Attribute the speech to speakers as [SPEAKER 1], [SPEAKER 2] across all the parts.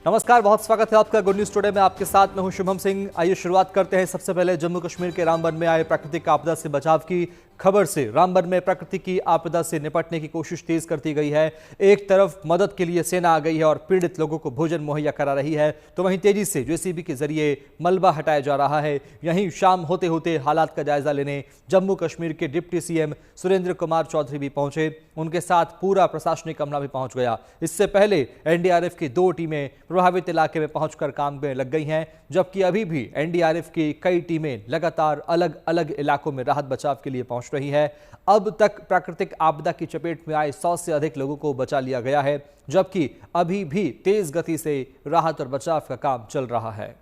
[SPEAKER 1] नमस्कार, बहुत स्वागत है आपका गुड न्यूज टुडे में। आपके साथ मैं हूं शुभम सिंह। आइए शुरुआत करते हैं सबसे पहले जम्मू कश्मीर के रामबन में आए प्राकृतिक आपदा से बचाव की खबर से। रामबन में प्रकृति की आपदा से निपटने की कोशिश तेज कर दी गई है। एक तरफ मदद के लिए सेना आ गई है और पीड़ित लोगों को भोजन मुहैया करा रही है, तो वहीं तेजी से जेसीबी के जरिए मलबा हटाया जा रहा है। यहीं शाम होते होते हालात का जायजा लेने जम्मू कश्मीर के डिप्टी सीएम सुरेंद्र कुमार चौधरी भी पहुंचे। उनके साथ पूरा प्रशासनिक अमला भी पहुंच गया। इससे पहले एनडीआरएफ की 2 टीमें प्रभावित इलाके में पहुंचकर काम में लग गई हैं, जबकि अभी भी एनडीआरएफ की कई टीमें लगातार अलग अलग इलाकों में राहत बचाव के लिए पहुंच रही है। अब तक प्राकृतिक आपदा की चपेट में आए 100 से अधिक लोगों को बचा लिया गया है, जबकि अभी भी तेज गति से राहत और बचाव का काम चल रहा है।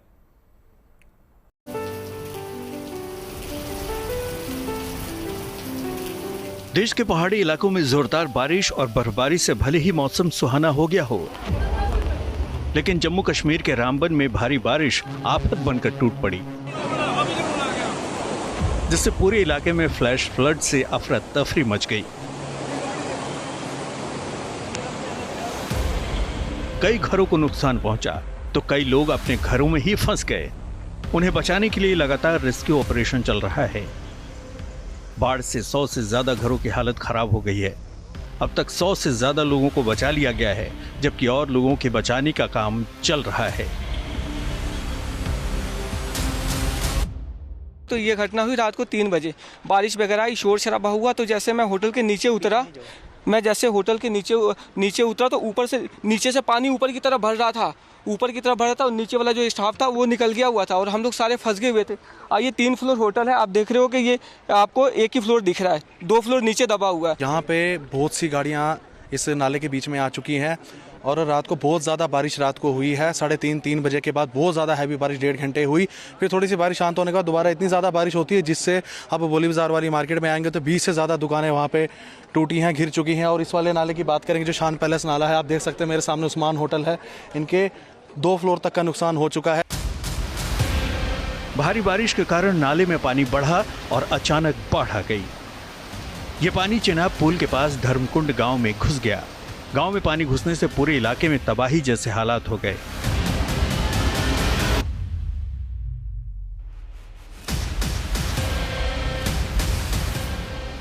[SPEAKER 2] देश के पहाड़ी इलाकों में जोरदार बारिश और बर्फबारी से भले ही मौसम सुहाना हो गया हो, लेकिन जम्मू कश्मीर के रामबन में भारी बारिश आफत बनकर टूट पड़ी, जिससे पूरे इलाके में फ्लैश फ्लड से अफरा तफरी मच गई। कई घरों को नुकसान पहुंचा तो कई लोग अपने घरों में ही फंस गए। उन्हें बचाने के लिए लगातार रेस्क्यू ऑपरेशन चल रहा है। बाढ़ से 100 से ज्यादा घरों की हालत खराब हो गई है। अब तक 100 से ज्यादा लोगों को बचा लिया गया है, जबकि और लोगों के बचाने का काम चल रहा है।
[SPEAKER 3] तो ये घटना हुई रात को 3 बजे। बारिश वगैरह आई, शोर शराबा हुआ। तो जैसे मैं होटल के नीचे उतरा, नीचे उतरा तो ऊपर से नीचे से पानी ऊपर की तरफ भर रहा था। और नीचे वाला जो स्टाफ था वो निकल गया हुआ था और हम लोग सारे फंस गए हुए थे। ये 3 फ्लोर होटल है। आप देख रहे हो कि ये आपको एक ही फ्लोर दिख रहा है, 2 फ्लोर नीचे दबा हुआ है।
[SPEAKER 4] यहाँ पे बहुत सी गाड़ियाँ इस नाले के बीच में आ चुकी हैं और रात को बहुत ज़्यादा बारिश रात को हुई है। 3:30 बजे के बाद बहुत ज़्यादा हैवी बारिश 1.5 घंटे हुई। फिर थोड़ी सी बारिश शांत होने के बाद दोबारा इतनी ज़्यादा बारिश होती है जिससे आप बोली बाजार वाली मार्केट में आएंगे तो 20 से ज़्यादा दुकानें वहाँ पे टूटी हैं, घिर चुकी हैं। और इस वाले नाले की बात करेंगे जो शान पैलेस नाला है, आप देख सकते हैं मेरे सामने उस्मान होटल है, इनके 2 फ्लोर तक का नुकसान हो चुका है।
[SPEAKER 2] भारी बारिश के कारण नाले में पानी बढ़ा और अचानक बाढ़ आ गई। ये पानी चिनाब पुल के पास धर्मकुंड गांव में घुस गया। गांव में पानी घुसने से पूरे इलाके में तबाही जैसे हालात हो गए।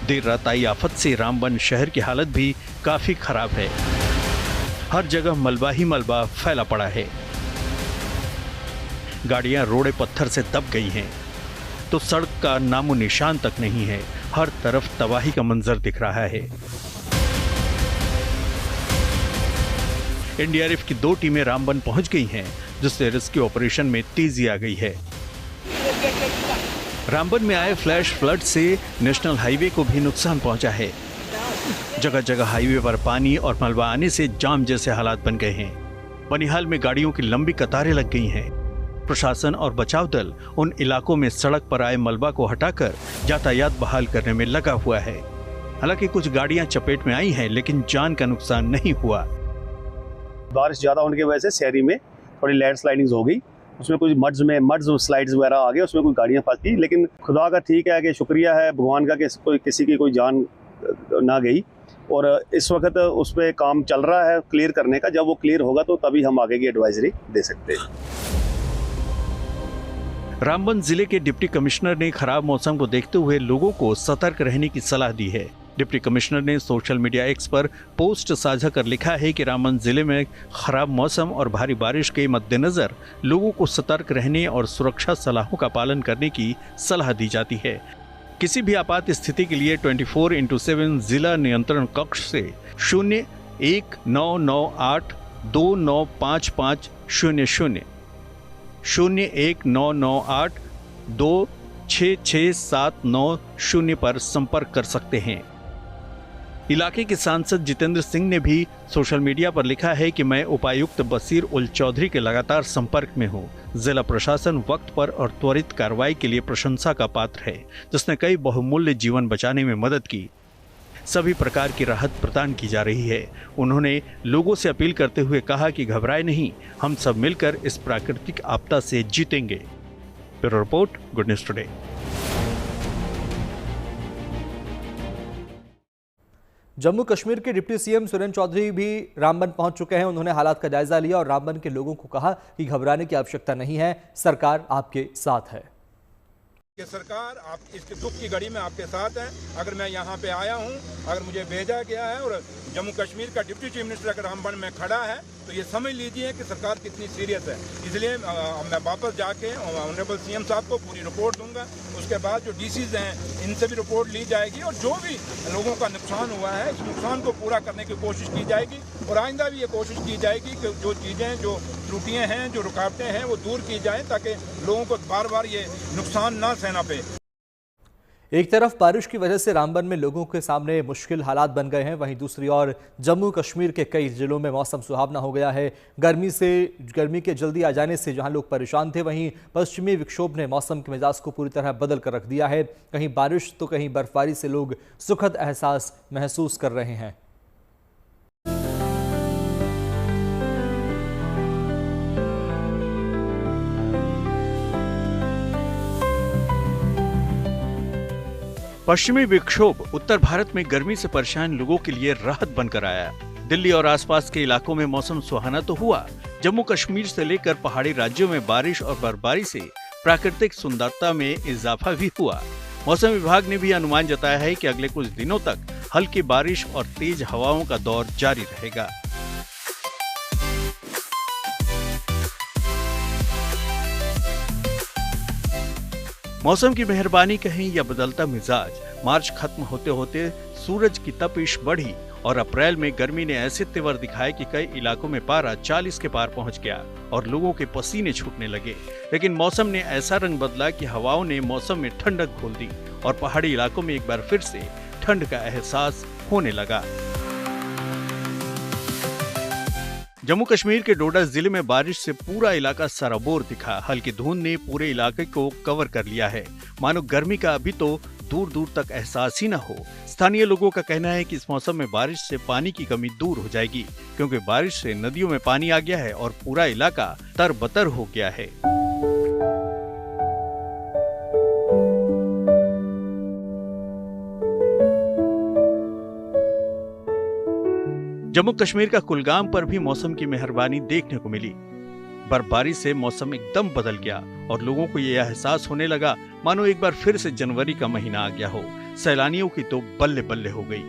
[SPEAKER 2] देर रात आई आफत से रामबन शहर की हालत भी काफी खराब है। हर जगह मलबा ही मलबा फैला पड़ा है। गाड़ियां रोड़े पत्थर से दब गई हैं, तो सड़क का नामो निशान तक नहीं है। हर तरफ तबाही का मंजर दिख रहा है। एनडीआरएफ की 2 टीमें रामबन पहुंच गई हैं, जिससे रेस्क्यू ऑपरेशन में तेजी आ गई है। रामबन में आए फ्लैश फ्लड से नेशनल हाईवे को भी नुकसान पहुंचा है। जगह जगह हाईवे पर पानी और मलबा आने से जाम जैसे हालात बन गए हैं। बनिहाल में गाड़ियों की लंबी कतारें लग गई हैं। प्रशासन और बचाव दल उन इलाकों में सड़क पर आए मलबा को हटाकर यातायात बहाल करने में लगा हुआ है। हालांकि कुछ गाड़ियां चपेट में आई हैं, लेकिन जान का नुकसान नहीं हुआ।
[SPEAKER 5] बारिश ज़्यादा होने की वजह से शहरी में थोड़ी लैंडस्लाइडिंग हो गई। उसमें कुछ मड्स स्लाइड्स वगैरह आ गए, उसमें कुछ गाड़ियाँ फंस गई। लेकिन खुदा का ठीक है कि शुक्रिया है भगवान का कि किसी की कोई जान ना गई। और इस वक्त उस पर काम चल रहा है क्लियर करने का। जब वो क्लियर होगा तो तभी हम आगे की एडवाइजरी दे सकते हैं।
[SPEAKER 2] रामबन जिले के डिप्टी कमिश्नर ने खराब मौसम को देखते हुए लोगों को सतर्क रहने की सलाह दी है। डिप्टी कमिश्नर ने सोशल मीडिया एक्स पर पोस्ट साझा कर लिखा है कि रामबन जिले में खराब मौसम और भारी बारिश के मद्देनजर लोगों को सतर्क रहने और सुरक्षा सलाहों का पालन करने की सलाह दी जाती है। किसी भी आपात स्थिति के लिए 24/7 जिला नियंत्रण कक्ष से 0199829550 019982666790 पर संपर्क कर सकते हैं। इलाके के सांसद जितेंद्र सिंह ने भी सोशल मीडिया पर लिखा है कि मैं उपायुक्त बसीर उल चौधरी के लगातार संपर्क में हूं। जिला प्रशासन वक्त पर और त्वरित कार्रवाई के लिए प्रशंसा का पात्र है, जिसने कई बहुमूल्य जीवन बचाने में मदद की। सभी प्रकार की राहत प्रदान की जा रही है। उन्होंने लोगों से अपील करते हुए कहा कि घबराए नहीं, हम सब मिलकर इस प्राकृतिक आपदा से जीतेंगे। Bureau report, good news today.
[SPEAKER 1] Jammu Kashmir के डिप्टी सीएम सुरेंद्र चौधरी भी रामबन पहुंच चुके हैं। उन्होंने हालात का जायजा लिया और रामबन के लोगों को कहा कि घबराने की आवश्यकता नहीं है, सरकार आपके साथ है।
[SPEAKER 6] कि सरकार आप इसके दुख की घड़ी में आपके साथ है। अगर मैं यहाँ पे आया हूँ, अगर मुझे भेजा गया है और जम्मू कश्मीर का डिप्टी चीफ मिनिस्टर अगर रामबन में खड़ा है तो ये समझ लीजिए कि सरकार कितनी सीरियस है। इसलिए मैं वापस जाके ऑनरेबल सीएम साहब को पूरी रिपोर्ट दूंगा। उसके बाद जो डीसीज हैं इनसे भी रिपोर्ट ली जाएगी और जो भी लोगों का नुकसान हुआ है इस नुकसान को पूरा करने की कोशिश की जाएगी और आइंदा भी ये कोशिश की जाएगी कि जो चीज़ें, जो त्रुटियाँ हैं, जो रुकावटें हैं वो दूर की जाएँ ताकि लोगों को बार बार ये नुकसान ना सहना पे।
[SPEAKER 1] एक तरफ बारिश की वजह से रामबन में लोगों के सामने मुश्किल हालात बन गए हैं, वहीं दूसरी ओर जम्मू कश्मीर के कई जिलों में मौसम सुहावना हो गया है। गर्मी के जल्दी आ जाने से जहां लोग परेशान थे, वहीं पश्चिमी विक्षोभ ने मौसम के मिजाज को पूरी तरह बदल कर रख दिया है। कहीं बारिश तो कहीं बर्फबारी से लोग सुखद एहसास महसूस कर रहे हैं।
[SPEAKER 2] पश्चिमी विक्षोभ उत्तर भारत में गर्मी से परेशान लोगों के लिए राहत बनकर आया। दिल्ली और आसपास के इलाकों में मौसम सुहाना तो हुआ, जम्मू कश्मीर से लेकर पहाड़ी राज्यों में बारिश और बर्फबारी से प्राकृतिक सुंदरता में इजाफा भी हुआ। मौसम विभाग ने भी अनुमान जताया है कि अगले कुछ दिनों तक हल्की बारिश और तेज हवाओं का दौर जारी रहेगा। मौसम की मेहरबानी कहीं या बदलता मिजाज, मार्च खत्म होते होते सूरज की तपिश बढ़ी और अप्रैल में गर्मी ने ऐसे तेवर दिखाए कि कई इलाकों में पारा 40 के पार पहुंच गया और लोगों के पसीने छूटने लगे। लेकिन मौसम ने ऐसा रंग बदला कि हवाओं ने मौसम में ठंडक घोल दी और पहाड़ी इलाकों में एक बार फिर से ठंड का एहसास होने लगा। जम्मू कश्मीर के डोडा जिले में बारिश से पूरा इलाका सराबोर दिखा। हल्की धुंध ने पूरे इलाके को कवर कर लिया है, मानो गर्मी का अभी तो दूर दूर तक एहसास ही न हो। स्थानीय लोगों का कहना है कि इस मौसम में बारिश से पानी की कमी दूर हो जाएगी, क्योंकि बारिश से नदियों में पानी आ गया है और पूरा इलाका तरबतर हो गया है। जम्मू कश्मीर का कुलगाम पर भी मौसम की मेहरबानी देखने को मिली। बर्फबारी से मौसम एकदम बदल गया और लोगों को यह एहसास होने लगा मानो एक बार फिर से जनवरी का महीना आ गया हो। सैलानियों की तो बल्ले बल्ले हो गई।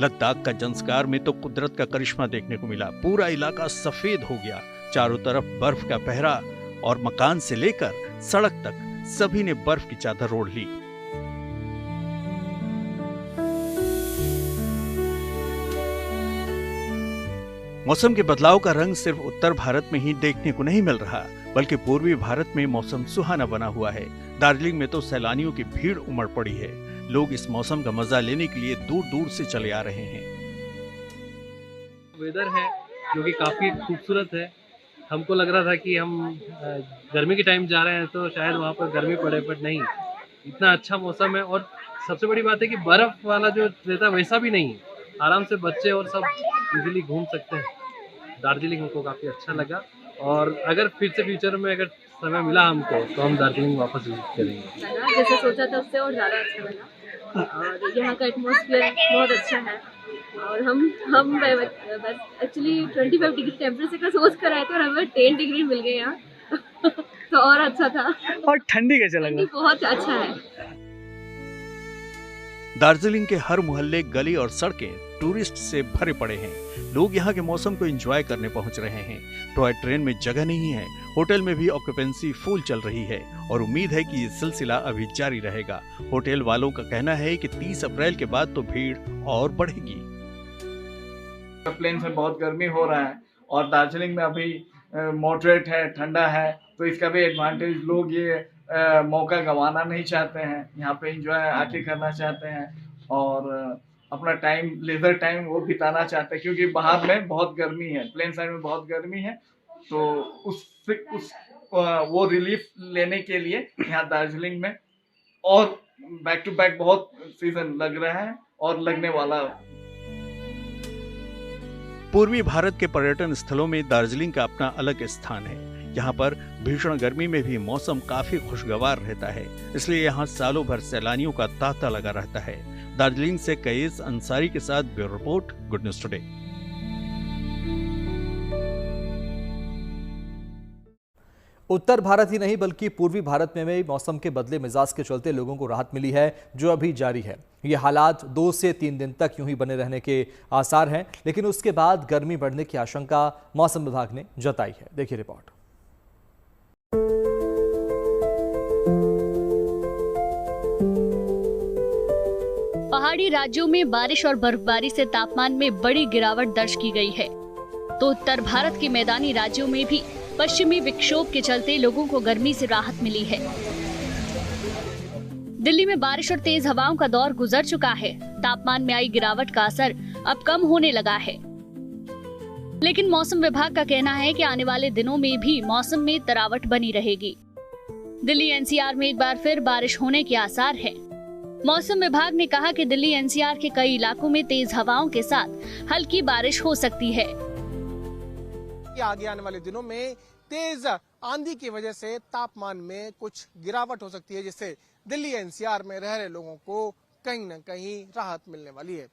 [SPEAKER 2] लद्दाख का जंस्कार में तो कुदरत का करिश्मा देखने को मिला। पूरा इलाका सफेद हो गया, चारों तरफ बर्फ का पहरा और मकान से लेकर सड़क तक सभी ने बर्फ की चादर ओढ़ ली। मौसम के बदलाव का रंग सिर्फ उत्तर भारत में ही देखने को नहीं मिल रहा, बल्कि पूर्वी भारत में मौसम सुहाना बना हुआ है। दार्जिलिंग में तो सैलानियों की भीड़ उमड़ पड़ी है। लोग इस मौसम का मजा लेने के लिए दूर दूर से चले आ रहे हैं।
[SPEAKER 7] वेदर है जो कि काफी खूबसूरत है। हमको लग रहा था कि हम गर्मी के टाइम जा रहे हैं तो शायद वहाँ पर गर्मी पड़े, बट नहीं, इतना अच्छा मौसम है। और सबसे बड़ी बात है कि बर्फ वाला जो रहता वैसा भी नहीं है। आराम से बच्चे और सब इजीली घूम सकते हैं। दार्जिलिंग हमको काफ़ी अच्छा लगा और अगर फिर से फ्यूचर में अगर समय मिला हमको तो हम दार्जिलिंग वापस विजिट करेंगे।
[SPEAKER 8] जैसे सोचा था उससे और ज़्यादा अच्छा लगा और यहाँ का एटमॉस्फेयर बहुत अच्छा है। और हम बस एक्चुअली 25 डिग्री टेम्परेचर का सोच कर आए थे और हमें 10 डिग्री मिल गए यहाँ तो और अच्छा था।
[SPEAKER 9] और ठंडी कैसे लगा?
[SPEAKER 8] बहुत अच्छा है।
[SPEAKER 2] दार्जिलिंग के हर मोहल्ले, गली और सड़कें टूरिस्ट से भरे पड़े हैं। लोग यहाँ के मौसम को एंजॉय करने पहुँच रहे हैं। टॉय ट्रेन में जगह नहीं है, होटल में भी ऑक्यूपेंसी फुल चल रही है और उम्मीद है कि ये सिलसिला अभी जारी रहेगा। होटल वालों का कहना है कि 30 अप्रैल के बाद तो भीड़ और बढ़ेगी।
[SPEAKER 9] प्लेन में बहुत गर्मी हो रहा है और दार्जिलिंग में अभी मॉडरेट है, ठंडा है, तो इसका भी एडवांटेज लोग ये मौका गंवाना नहीं चाहते हैं। यहाँ पे एंजॉय आके करना चाहते हैं और अपना टाइम, लेजर टाइम वो बिताना चाहते हैं, क्योंकि बाहर में बहुत गर्मी है, प्लेन साइड में बहुत गर्मी है। तो वो रिलीफ लेने के लिए यहाँ दार्जिलिंग में और बैक टू बैक बहुत सीजन लग रहा है और लगने वाला।
[SPEAKER 2] पूर्वी भारत के पर्यटन स्थलों में दार्जिलिंग का अपना अलग स्थान है। यहाँ पर भीषण गर्मी में भी मौसम काफी खुशगवार रहता है, इसलिए यहाँ सालों भर सैलानियों का तांता लगा रहता है। दार्जिलिंग से कैस अंसारी के साथ bureau report, good news today.
[SPEAKER 1] उत्तर भारत ही नहीं बल्कि पूर्वी भारत में भी मौसम के बदले मिजाज के चलते लोगों को राहत मिली है, जो अभी जारी है। ये हालात 2 से 3 दिन तक यूं ही बने रहने के आसार हैं, लेकिन उसके बाद गर्मी बढ़ने की आशंका मौसम विभाग ने जताई है। देखिए रिपोर्ट।
[SPEAKER 10] पहाड़ी राज्यों में बारिश और बर्फबारी से तापमान में बड़ी गिरावट दर्ज की गई है, तो उत्तर भारत के मैदानी राज्यों में भी पश्चिमी विक्षोभ के चलते लोगों को गर्मी से राहत मिली है। दिल्ली में बारिश और तेज हवाओं का दौर गुजर चुका है। तापमान में आई गिरावट का असर अब कम होने लगा है, लेकिन मौसम विभाग का कहना है कि आने वाले दिनों में भी मौसम में तरावट बनी रहेगी। दिल्ली एनसीआर में एक बार फिर बारिश होने के आसार है। मौसम विभाग ने कहा कि दिल्ली एनसीआर के कई इलाकों में तेज हवाओं के साथ हल्की बारिश हो सकती है।
[SPEAKER 11] आगे आने वाले दिनों में तेज आंधी की वजह से तापमान में कुछ गिरावट हो सकती है, जिससे दिल्ली एनसीआर में रह रहे लोगों को कहीं न कहीं राहत मिलने वाली है।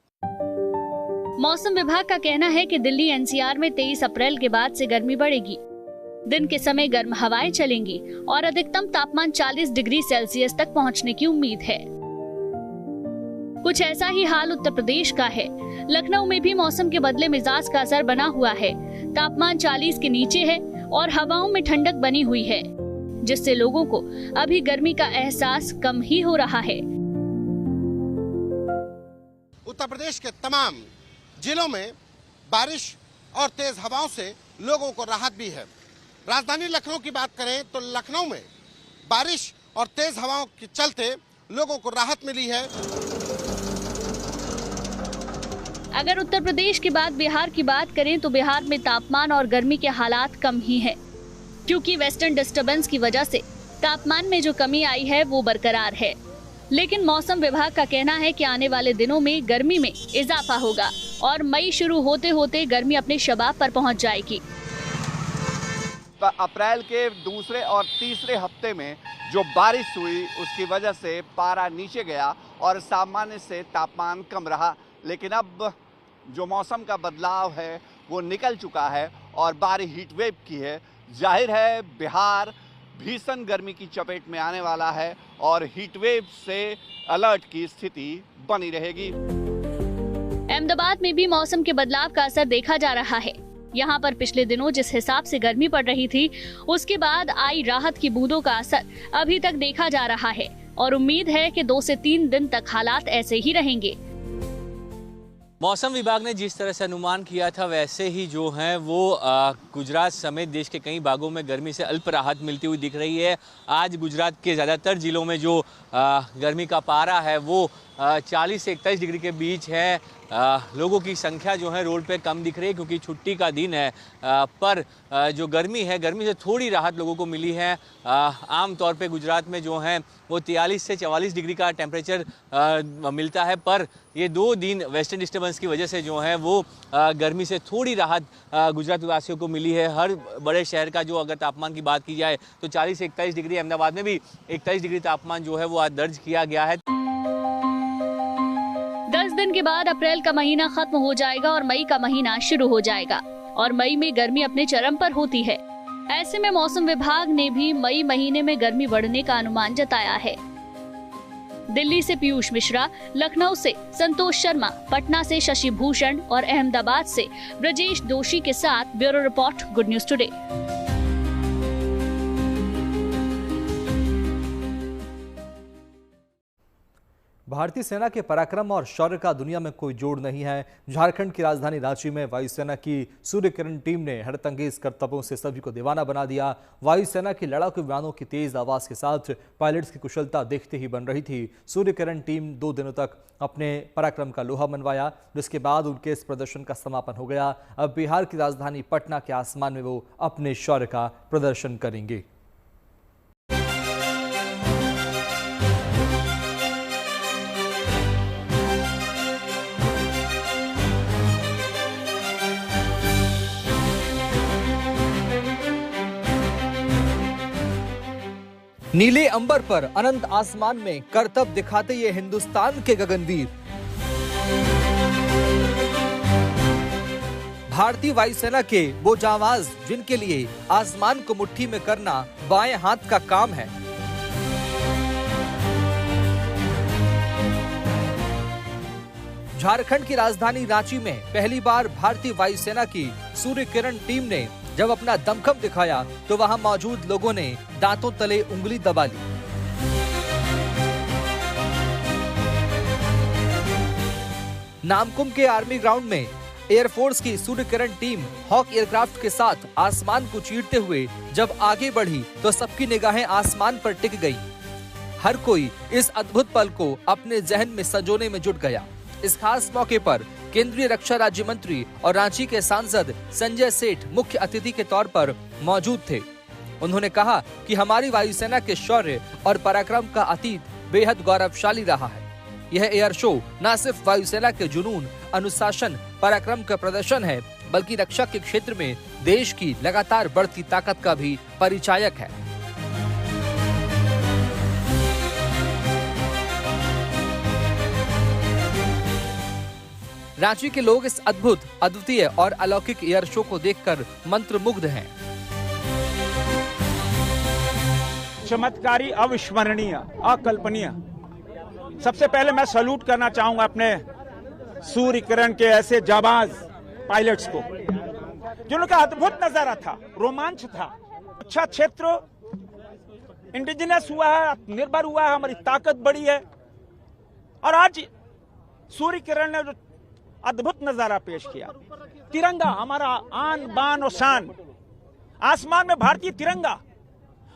[SPEAKER 10] मौसम विभाग का कहना है कि दिल्ली एनसीआर में 23 अप्रैल के बाद से गर्मी बढ़ेगी। दिन के समय गर्म हवाएं चलेंगी और अधिकतम तापमान 40 डिग्री सेल्सियस तक पहुंचने की उम्मीद है। कुछ ऐसा ही हाल उत्तर प्रदेश का है। लखनऊ में भी मौसम के बदले मिजाज का असर बना हुआ है। तापमान 40 के नीचे है और हवाओं में ठंडक बनी हुई है, जिससे लोगों को अभी गर्मी का एहसास कम ही हो रहा है।
[SPEAKER 11] उत्तर प्रदेश के तमाम जिलों में बारिश और तेज हवाओं से लोगों को राहत भी है। राजधानी लखनऊ की बात करें तो लखनऊ में बारिश और तेज हवाओं के चलते लोगों को राहत मिली है।
[SPEAKER 10] अगर उत्तर प्रदेश के बाद बिहार की बात करें तो बिहार में तापमान और गर्मी के हालात कम ही है, क्योंकि वेस्टर्न डिस्टर्बेंस की वजह से तापमान में जो कमी आई है वो बरकरार है। लेकिन मौसम विभाग का कहना है कि आने वाले दिनों में गर्मी में इजाफा होगा और मई शुरू होते होते गर्मी अपने शबाब पर पहुंच जाएगी।
[SPEAKER 12] अप्रैल के दूसरे और तीसरे हफ्ते में जो बारिश हुई उसकी वजह से पारा नीचे गया और सामान्य से तापमान कम रहा, लेकिन अब जो मौसम का बदलाव है वो निकल चुका है और बारी हीट वेव की है। जाहिर है बिहार भीषण गर्मी की चपेट में आने वाला है और हीट वेव से अलर्ट की स्थिति बनी रहेगी।
[SPEAKER 10] अहमदाबाद में भी मौसम के बदलाव का असर देखा जा रहा है। यहाँ पर पिछले दिनों जिस हिसाब से गर्मी पड़ रही थी, उसके बाद आई राहत की बूंदों का असर अभी तक देखा जा रहा है और उम्मीद है कि 2 से 3 दिन तक हालात ऐसे ही रहेंगे।
[SPEAKER 13] मौसम विभाग ने जिस तरह से अनुमान किया था वैसे ही जो है वो गुजरात समेत देश के कई भागों में गर्मी से अल्प राहत मिलती हुई दिख रही है। आज गुजरात के ज़्यादातर जिलों में जो गर्मी का पारा है वो 40 से 41 डिग्री के बीच है। लोगों की संख्या जो है रोड पे कम दिख रही है क्योंकि छुट्टी का दिन है, पर जो गर्मी है, गर्मी से थोड़ी राहत लोगों को मिली है। आम तौर पे गुजरात में जो है वो 43 से 44 डिग्री का टेम्परेचर मिलता है, पर ये 2 दिन वेस्टर्न डिस्टर्बेंस की वजह से जो है वो गर्मी से थोड़ी राहत गुजरात वासियों को मिली है। हर बड़े शहर का जो अगर तापमान की बात की जाए तो 40 से 41 डिग्री, अहमदाबाद में भी 41 डिग्री तापमान जो है वो आज दर्ज किया गया है।
[SPEAKER 10] 10 दिन के बाद अप्रैल का महीना खत्म हो जाएगा और मई का महीना शुरू हो जाएगा और मई में गर्मी अपने चरम पर होती है। ऐसे में मौसम विभाग ने भी मई महीने में गर्मी बढ़ने का अनुमान जताया है। दिल्ली से पीयूष मिश्रा, लखनऊ से संतोष शर्मा, पटना से शशि भूषण और अहमदाबाद से ब्रजेश दोषी के साथ bureau report, good news today.
[SPEAKER 1] भारतीय सेना के पराक्रम और शौर्य का दुनिया में कोई जोड़ नहीं है। झारखंड की राजधानी रांची में वायुसेना की सूर्यकिरण टीम ने हैरतअंगेज करतबों से सभी को दीवाना बना दिया। वायुसेना की लड़ाकू विमानों की तेज आवाज के साथ पायलट्स की कुशलता देखते ही बन रही थी। सूर्यकिरण टीम 2 दिनों तक अपने पराक्रम का लोहा मनवाया, जिसके बाद उनके इस प्रदर्शन का समापन हो गया। अब बिहार की राजधानी पटना के आसमान में वो अपने शौर्य का प्रदर्शन करेंगे। नीले अंबर पर अनंत आसमान में करतब दिखाते ये हिंदुस्तान के गगनवीर भारतीय वायुसेना के वो जांबाज जिनके लिए आसमान को मुट्ठी में करना बाएं हाथ का काम है। झारखंड की राजधानी रांची में पहली बार भारतीय वायुसेना की सूर्य किरण टीम ने जब अपना दमखम दिखाया तो वहां मौजूद लोगों ने दांतों तले उंगली दबा ली। नामकुम के आर्मी ग्राउंड में एयरफोर्स की Surya Kiran team hoc aircraft के साथ आसमान को चीरते हुए जब आगे बढ़ी तो सबकी निगाहें आसमान पर टिक गई। हर कोई इस अद्भुत पल को अपने जहन में संजोने में जुट गया। इस खास मौके पर केंद्रीय रक्षा राज्य मंत्री और रांची के सांसद संजय सेठ मुख्य अतिथि के तौर पर मौजूद थे। उन्होंने कहा कि हमारी वायुसेना के शौर्य और पराक्रम का अतीत बेहद गौरवशाली रहा है। यह एयर शो न सिर्फ वायुसेना के जुनून, अनुशासन, पराक्रम का प्रदर्शन है, बल्कि रक्षा के क्षेत्र में देश की लगातार बढ़ती ताकत का भी परिचायक है। रांची के लोग इस अद्भुत, अद्वितीय और अलौकिक एयर शो को देखकर मंत्रमुग्ध हैं।
[SPEAKER 14] चमत्कारी, अविस्मरणीय, अकल्पनीय। सबसे पहले मैं सैल्यूट करना चाहूंगा अपने सूर्य किरण के ऐसे जाबाज पायलट्स को, जिनका अद्भुत नजारा था, रोमांच था। अच्छा क्षेत्र इंडिजिनस हुआ है, निर्भर हुआ है, हमारी ताकत बढ़ी है। और आज सूर्य किरण ने जो अद्भुत नजारा पेश किया, तिरंगा हमारा आन बान और शान, आसमान में भारतीय तिरंगा,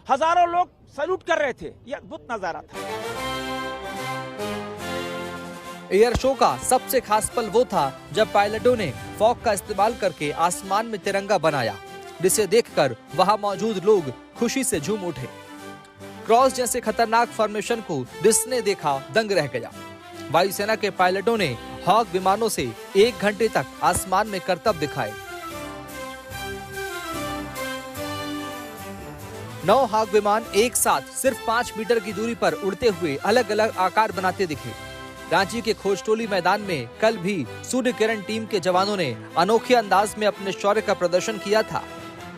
[SPEAKER 14] हजारों लोग सैल्यूट कर रहे थे। यह अद्भुत नजारा था।
[SPEAKER 1] एयर शो का सबसे खास पल वो था जब पायलटों ने फॉग का इस्तेमाल करके आसमान में तिरंगा बनाया, जिसे देखकर वहां मौजूद लोग खुशी से झूम उठे। क्रॉस जैसे खतरनाक फॉर्मेशन को जिसने देखा दंग रह गया। वायुसेना के पायलटों ने हॉक विमानों से 1 घंटे तक आसमान में करतब दिखाए। 9 हॉक विमान एक साथ सिर्फ 5 मीटर की दूरी पर उड़ते हुए अलग अलग आकार बनाते दिखे। रांची के खोजटोली मैदान में कल भी सूर्य किरण टीम के जवानों ने अनोखे अंदाज में अपने शौर्य का प्रदर्शन किया था।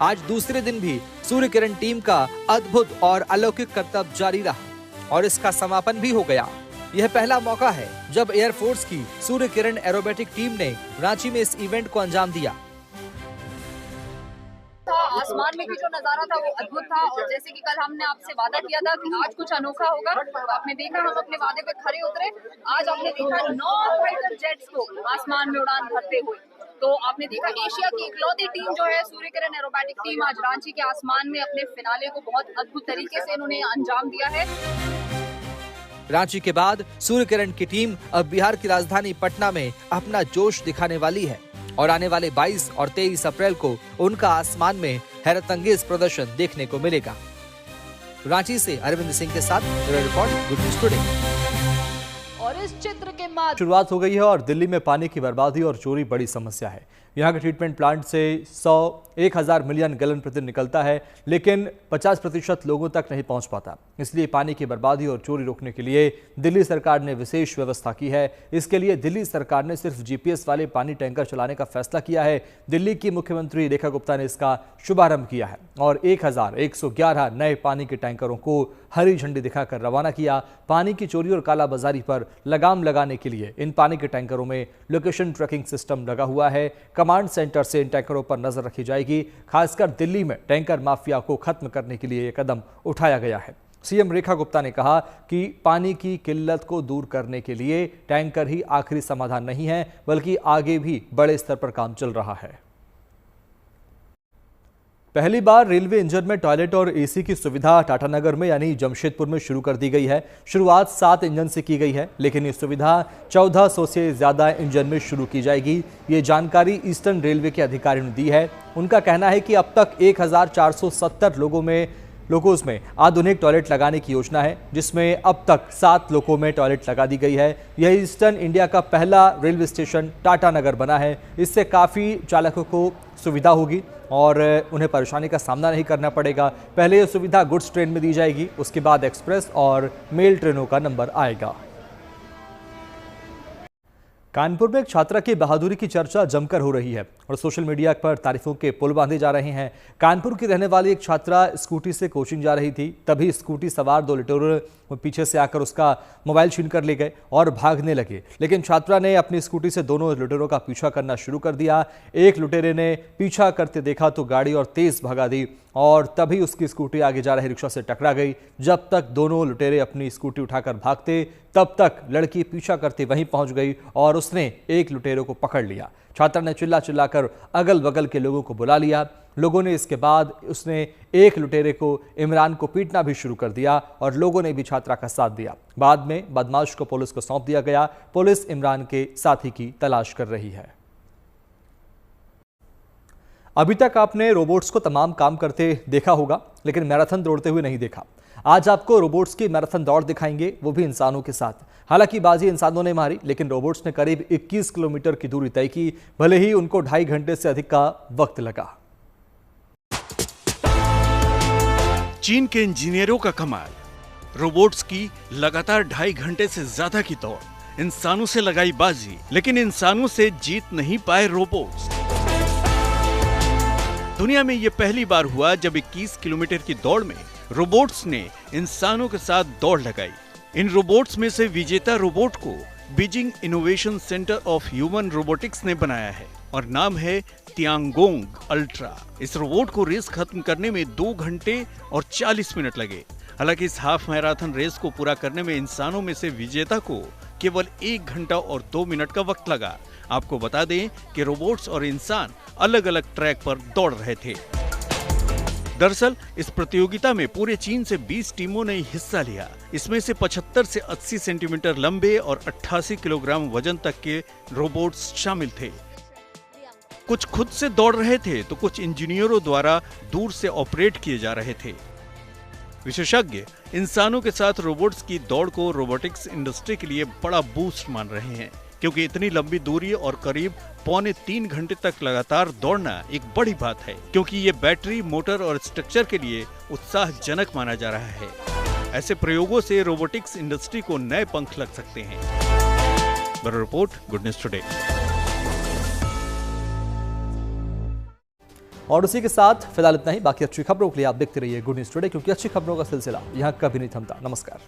[SPEAKER 1] आज दूसरे दिन भी सूर्य किरण टीम का अद्भुत और अलौकिक करतब जारी रहा और इसका समापन भी हो गया। यह पहला मौका है जब एयरफोर्स की सूर्य किरण एरोबेटिक टीम ने रांची में इस इवेंट को अंजाम दिया।
[SPEAKER 15] आसमान में भी जो नजारा था वो अद्भुत था और जैसे कि कल हमने आपसे वादा किया था कि आज कुछ अनोखा होगा, तो आपने देखा हम अपने वादे पे खरे उतरे। आज आपने देखा 9 फाइटर जेट्स को आसमान में उड़ान भरते हुए। तो आपने देखा एशिया की इकलौती टीम जो है सूर्य किरण एरोबेटिक टीम आज रांची के आसमान में अपने फिनाले को बहुत अद्भुत तरीके से इन्होंने अंजाम दिया है।
[SPEAKER 1] रांची के बाद सूर्य किरण की टीम अब बिहार की राजधानी पटना में अपना जोश दिखाने वाली है और आने वाले 22 और 23 अप्रैल को उनका आसमान में हैरतअंगेज प्रदर्शन देखने को मिलेगा। रांची से अरविंद सिंह के साथ रिपोर्ट, गुड न्यूज टुडे।
[SPEAKER 16] और इस चित्र के बाद
[SPEAKER 1] शुरुआत हो गई है और दिल्ली में पानी की बर्बादी और चोरी बड़ी समस्या है। यहाँ के ट्रीटमेंट प्लांट से 1,000 मिलियन गैलन प्रतिदिन निकलता है, लेकिन 50% लोगों तक नहीं पहुँच पाता। इसलिए पानी की बर्बादी और चोरी रोकने के लिए दिल्ली सरकार ने विशेष व्यवस्था की है। इसके लिए दिल्ली सरकार ने सिर्फ जीपीएस वाले पानी टैंकर चलाने का फैसला किया है। दिल्ली की मुख्यमंत्री रेखा गुप्ता ने इसका शुभारंभ किया है और 1111 नए पानी के टैंकरों को हरी झंडी दिखाकर रवाना किया। पानी की चोरी और कालाबाजारी पर लगाम लगाने के लिए इन पानी के टैंकरों में लोकेशन ट्रैकिंग सिस्टम लगा हुआ है। कमांड सेंटर से इन टैंकरों पर नजर रखी जाएगी। खासकर दिल्ली में टैंकर माफिया को खत्म करने के लिए यह कदम उठाया गया है। सीएम रेखा गुप्ता ने कहा कि पानी की किल्लत को दूर करने के लिए टैंकर ही आखिरी समाधान नहीं है, बल्कि आगे भी बड़े स्तर पर काम चल रहा है। पहली बार रेलवे इंजन में टॉयलेट और एसी की सुविधा टाटानगर में यानी जमशेदपुर में शुरू कर दी गई है। शुरुआत 7 इंजन से की गई है, लेकिन ये सुविधा 1400 से ज्यादा इंजन में शुरू की जाएगी। ये जानकारी ईस्टर्न रेलवे के अधिकारियों ने दी है। उनका कहना है कि अब तक 1470 लोकोस में आधुनिक टॉयलेट लगाने की योजना है, जिसमें अब तक 7 लोकों में टॉयलेट लगा दी गई है। यह ईस्टर्न इंडिया का पहला रेलवे स्टेशन टाटानगर बना है। इससे काफ़ी चालकों को सुविधा होगी और उन्हें परेशानी का सामना नहीं करना पड़ेगा। पहले यह सुविधा गुड्स ट्रेन में दी जाएगी, उसके बाद एक्सप्रेस और मेल ट्रेनों का नंबर आएगा। कानपुर में एक छात्रा की बहादुरी की चर्चा जमकर हो रही है और सोशल मीडिया पर तारीफों के पुल बांधे जा रहे हैं। कानपुर की रहने वाली एक छात्रा स्कूटी से कोचिंग जा रही थी, तभी स्कूटी सवार दो लुटेरों पीछे से आकर उसका मोबाइल छीन कर ले गए और भागने लगे। लेकिन छात्रा ने अपनी स्कूटी से दोनों लुटेरों का पीछा करना शुरू कर दिया। एक लुटेरे ने पीछा करते देखा तो गाड़ी और तेज भगा दी और तभी उसकी स्कूटी आगे जा रहे रिक्शा से टकरा गई। जब तक दोनों लुटेरे अपनी स्कूटी उठाकर भागते तब तक लड़की पीछा करते वहीं पहुंच गई और उसने एक लुटेरे को पकड़ लिया। छात्रा ने चिल्ला चिल्लाकर अगल बगल के लोगों को बुला लिया। लोगों ने इसके बाद उसने एक लुटेरे को इमरान को पीटना भी शुरू कर दिया और लोगों ने भी छात्रा का साथ दिया। बाद में बदमाश को पुलिस को सौंप दिया गया। पुलिस इमरान के साथी की तलाश कर रही है। अभी तक आपने रोबोट्स को तमाम काम करते देखा होगा, लेकिन मैराथन दौड़ते हुए नहीं देखा। आज आपको रोबोट्स की मैराथन दौड़ दिखाएंगे, वो भी इंसानों के साथ। हालांकि बाजी इंसानों ने मारी, लेकिन रोबोट्स ने करीब 21 किलोमीटर की दूरी तय की, भले ही उनको 2.5 घंटे से अधिक का वक्त लगा।
[SPEAKER 2] चीन के इंजीनियरों का कमाल, रोबोट्स की लगातार 2.5 घंटे से ज्यादा की दौड़, इंसानों से लगाई बाजी, लेकिन इंसानों से जीत नहीं पाए रोबोट्स। दुनिया में यह पहली बार हुआ जब 21 किलोमीटर की दौड़ में रोबोट्स ने इंसानों के साथ दौड़ लगाई। इन रोबोट्स में से विजेता रोबोट को Beijing innovation centre of human robotics ने बनाया है और नाम है तियांगोंग अल्ट्रा। इस रोबोट को रेस खत्म करने में 2 घंटे और 40 मिनट लगे। हालांकि इस हाफ मैराथन रेस को पूरा करने में इंसानों में से विजेता को केवल 1 घंटा और 2 मिनट का वक्त लगा। आपको बता दें कि रोबोट्स और इंसान अलग अलग ट्रैक पर दौड़ रहे थे। दरअसल इस प्रतियोगिता में पूरे चीन से 20 टीमों ने हिस्सा लिया। इसमें से 75 से 80 सेंटीमीटर लंबे और 88 किलोग्राम वजन तक के रोबोट्स शामिल थे। कुछ खुद से दौड़ रहे थे तो कुछ इंजीनियरों द्वारा दूर से ऑपरेट किए जा रहे थे। विशेषज्ञ इंसानों के साथ रोबोट्स की दौड़ को रोबोटिक्स इंडस्ट्री के लिए बड़ा बूस्ट मान रहे हैं, क्योंकि इतनी लंबी दूरी और करीब 2.25 घंटे तक लगातार दौड़ना एक बड़ी बात है, क्योंकि ये बैटरी, मोटर और स्ट्रक्चर के लिए उत्साहजनक माना जा रहा है। ऐसे प्रयोगों से रोबोटिक्स इंडस्ट्री को नए पंख लग सकते हैं। Bureau report, good news today.
[SPEAKER 1] और उसी के साथ फिलहाल इतना ही। बाकी अच्छी खबरों के लिए आप देखते रहिए गुड न्यूज टुडे, क्योंकि अच्छी खबरों का सिलसिला यहाँ कभी नहीं थमता। नमस्कार।